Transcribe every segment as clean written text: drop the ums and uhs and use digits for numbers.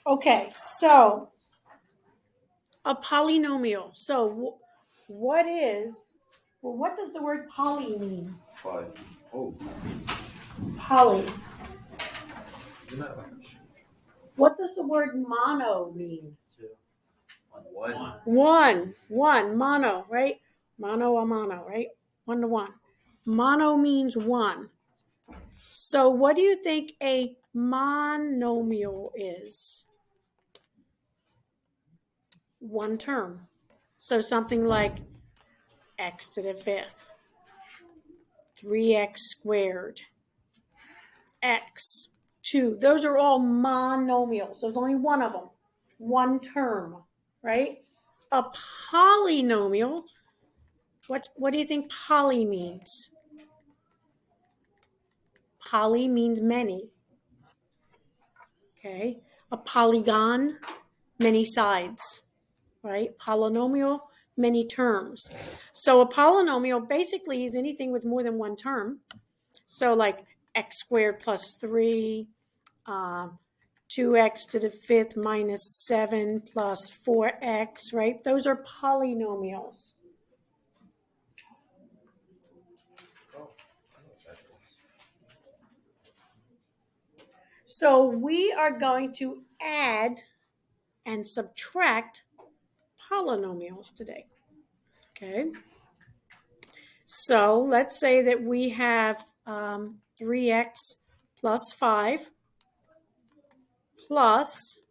Okay, so a polynomial. So what does the word poly mean? Poly. What does the word mono mean? One, mono, right? Mono a mono, right? 1 to 1. Mono means one. So what do you think a monomial is? One term. So something like x to the 5th, 3x squared, x, 2. Those are all monomials. There's only one of them. One term, right? A polynomial, what do you think poly means? Poly means many. Okay. A polygon, many sides, right? Polynomial, many terms. So a polynomial basically is anything with more than one term. So like x squared plus 3, 2x to the 5th minus 7 plus 4x, right? Those are polynomials. So we are going to add and subtract polynomials today. Okay. So let's say that we have 3x plus 5 plus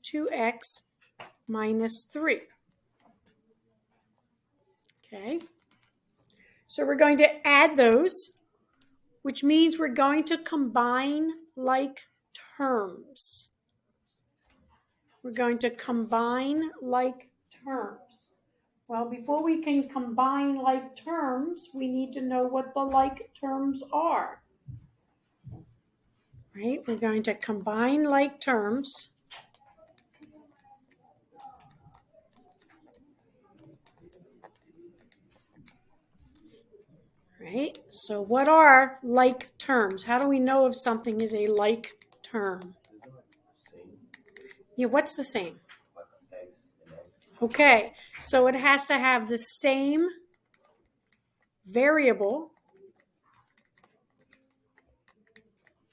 2x minus 3. Okay. So we're going to add those, which means we're going to combine like terms. We're going to combine like terms. Well, before we can combine like terms, we need to know what the like terms are. Right? We're going to combine like terms. Right? So what are like terms? How do we know if something is a like term? Yeah, what's the same? Okay, so it has to have the same variable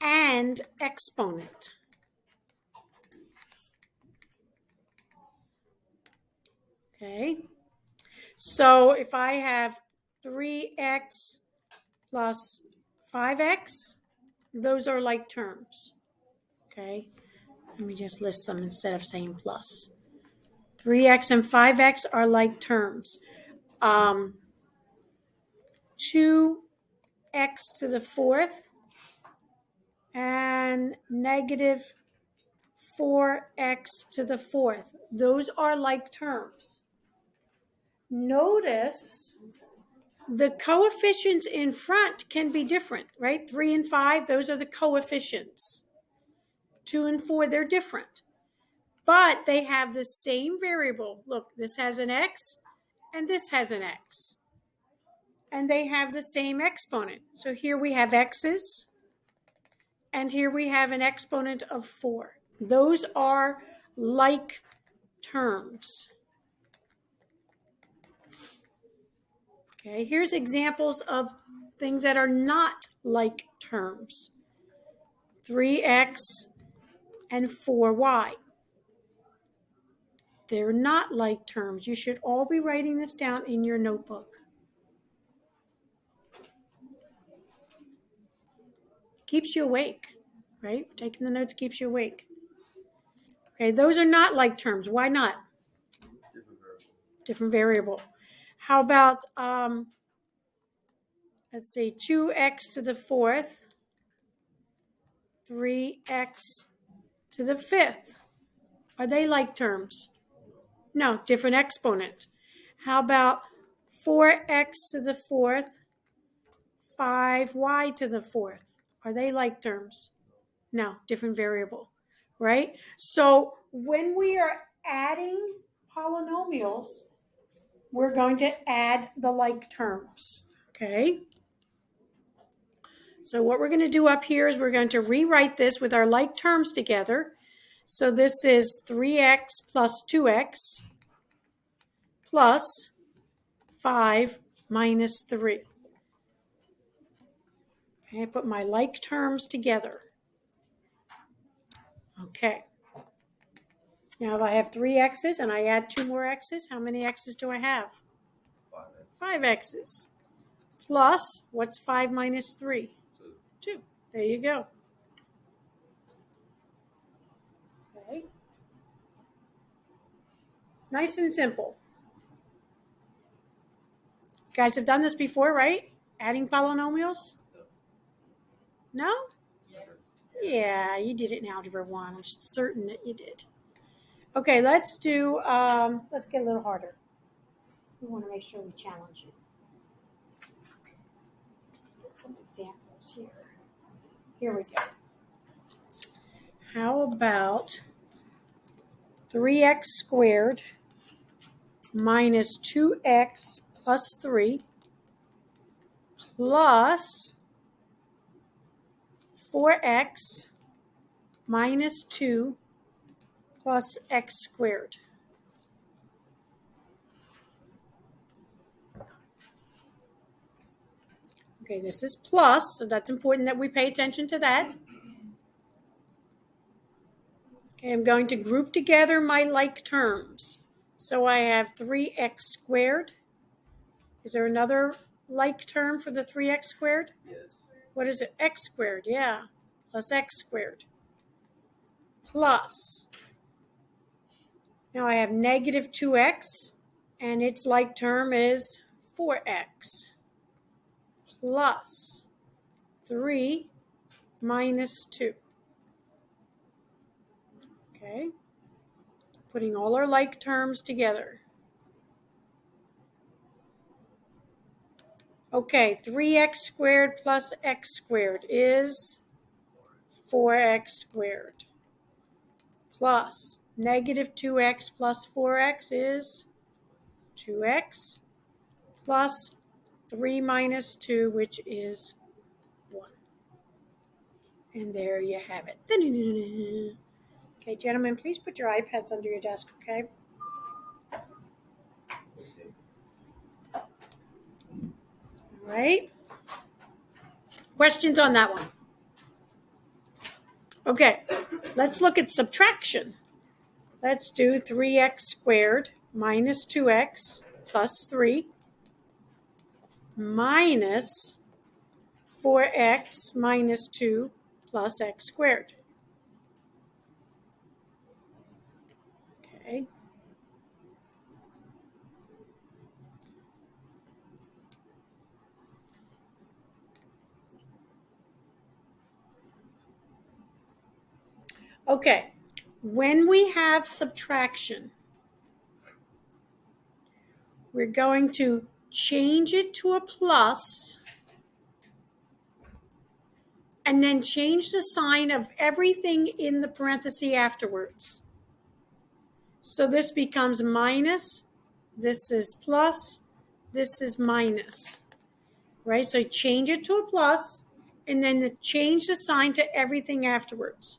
and exponent. Okay, so if I have 3x plus 5x, those are like terms. Okay, let me just list them instead of saying plus. 3x and 5x are like terms. 2x to the 4th and negative 4x to the 4th. Those are like terms. Notice the coefficients in front can be different, right? 3 and 5, those are the coefficients. 2 and 4, they're different. But they have the same variable. Look, this has an x and this has an x. And they have the same exponent. So here we have x's and here we have an exponent of 4. Those are like terms. Okay, here's examples of things that are not like terms. 3x and 4y. They're not like terms. You should all be writing this down in your notebook. Keeps you awake, right? Taking the notes keeps you awake. Okay, those are not like terms. Why not? Different variable. How about, let's say 2x to the 4th, 3x to the 5th. Are they like terms? No, different exponent. How about 4x to the 4th, 5y to the 4th? Are they like terms? No, different variable, right? So when we are adding polynomials, we're going to add the like terms, okay? So what we're going to do up here is we're going to rewrite this with our like terms together. So this is 3x plus 2x plus 5 minus 3. Okay, I put my like terms together. Okay. Now if I have 3 x's and I add 2 more x's, how many x's do I have? 5 x's. Plus, what's 5 minus 3? 2. There you go. Okay. Nice and simple. You guys have done this before, right? Adding polynomials? No? Yeah, you did it in Algebra 1. I'm certain that you did. Okay, let's do, let's get a little harder. We want to make sure we challenge you. Get some examples here. Here we go. How about 3x squared minus 2x plus 3 plus 4x minus 2 plus x squared. Okay, this is plus, so that's important that we pay attention to that. Okay, I'm going to group together my like terms. So I have 3x squared. Is there another like term for the 3x squared? Yes. What is it? X squared, yeah. Plus x squared. Plus. Now I have negative 2x, and its like term is 4x. Plus 3 minus 2. Okay. Putting all our like terms together. Okay, 3x squared plus x squared is 4x squared. Plus negative 2x plus 4x is 2x. Plus 3 minus 2, which is 1. And there you have it. Okay, gentlemen, please put your iPads under your desk, okay? All right. Questions on that one? Okay, let's look at subtraction. Let's do 3x squared minus 2x plus 3 minus 4x minus 2 plus x squared. Okay. Okay, when we have subtraction, we're going to change it to a plus and then change the sign of everything in the parenthesis afterwards. So this becomes minus, this is plus, this is minus, right? So change it to a plus and then change the sign to everything afterwards.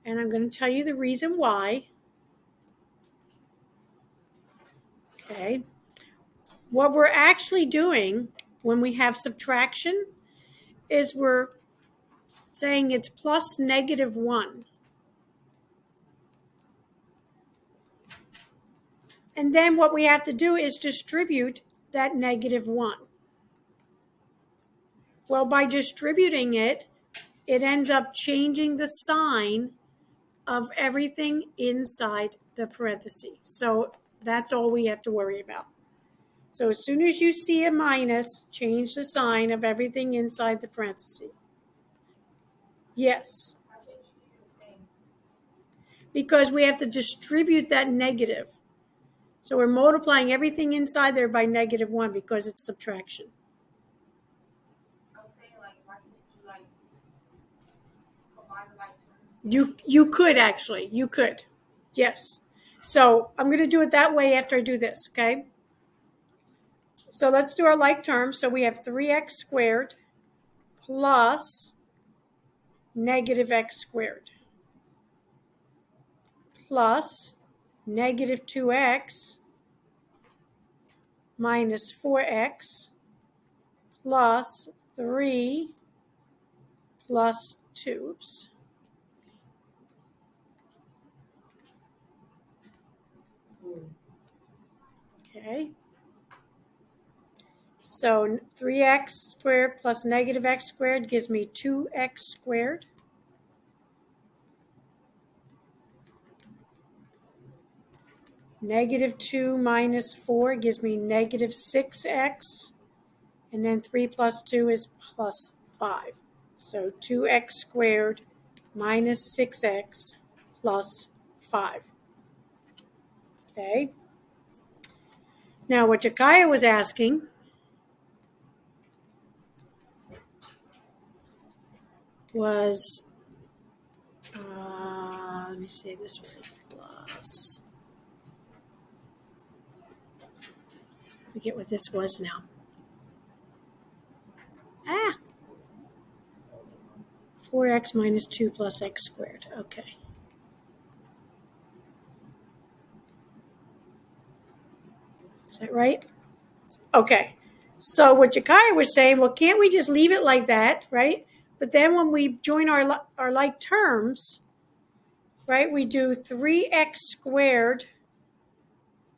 And I'm going to tell you the reason why. Okay. What we're actually doing when we have subtraction is we're saying it's plus negative 1. And then what we have to do is distribute that negative 1. Well, by distributing it, it ends up changing the sign of everything inside the parentheses. So that's all we have to worry about. So as soon as you see a minus, change the sign of everything inside the parentheses. Yes. Because we have to distribute that negative. So we're multiplying everything inside there by negative 1 because it's subtraction. I was saying, why can't you combine the like terms? You could actually. You could. Yes. So I'm going to do it that way after I do this, okay? So let's do our like terms. So we have 3x squared plus negative x squared. plus negative 2x minus 4x plus 3 plus 2. Oops. Okay. So 3x squared plus negative x squared gives me 2x squared. Negative 2 minus 4 gives me negative 6x. And then 3 plus 2 is plus 5. So 2x squared minus 6x plus 5. Okay. Now what Jakaya was asking was, let me see, this was a plus. Forget what this was now. 4x minus 2 plus x squared. Okay. Is that right? Okay. So what Jakaya was saying, well, can't we just leave it like that, right? But then when we join our like terms, right, we do 3x squared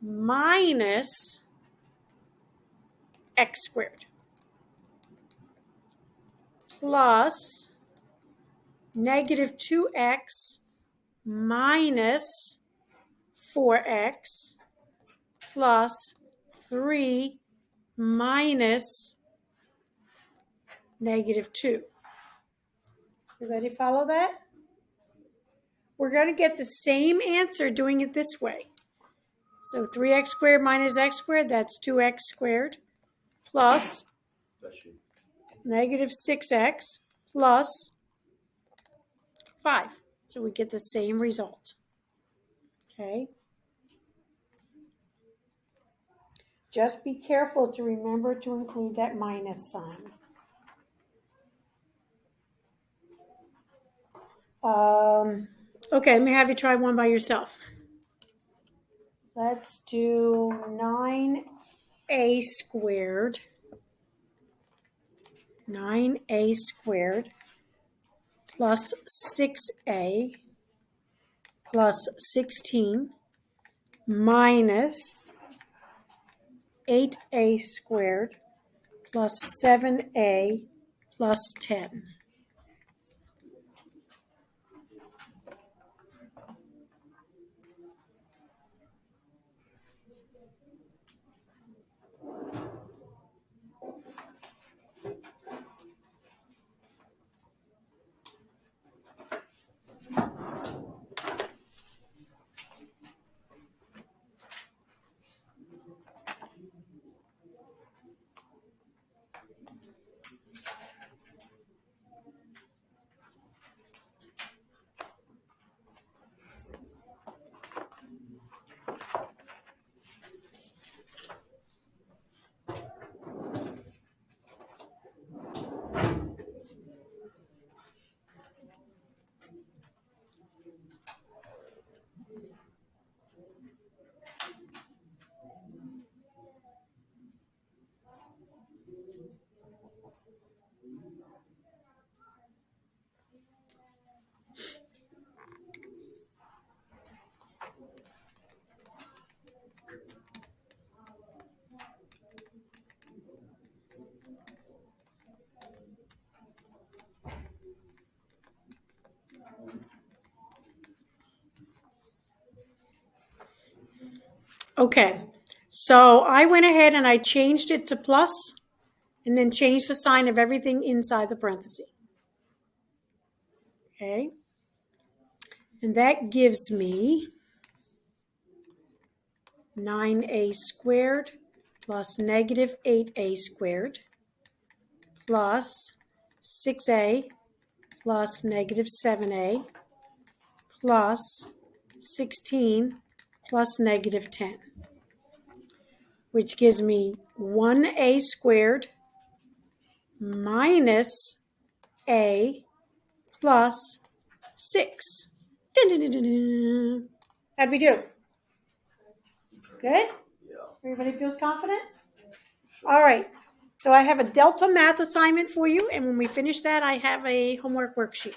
minus x squared plus negative 2x minus 4x plus 3 minus negative 2. Everybody follow that? We're going to get the same answer doing it this way. So 3x squared minus x squared, that's 2x squared, plus negative 6x plus 5. So we get the same result. Okay? Just be careful to remember to include that minus sign. Okay, let me have you try one by yourself. Let's do 9a squared. 9a squared plus 6a plus 16 minus 8a squared plus 7a plus 10. Okay, so I went ahead and I changed it to plus and then changed the sign of everything inside the parenthesis. Okay, and that gives me 9a squared plus negative 8a squared plus 6a plus negative 7a plus 16 plus negative 10, which gives me 1a squared minus a plus 6. Dun, dun, dun, dun, dun. How'd we do? Good? Yeah. Everybody feels confident? All right. So I have a Delta math assignment for you, and when we finish that, I have a homework worksheet.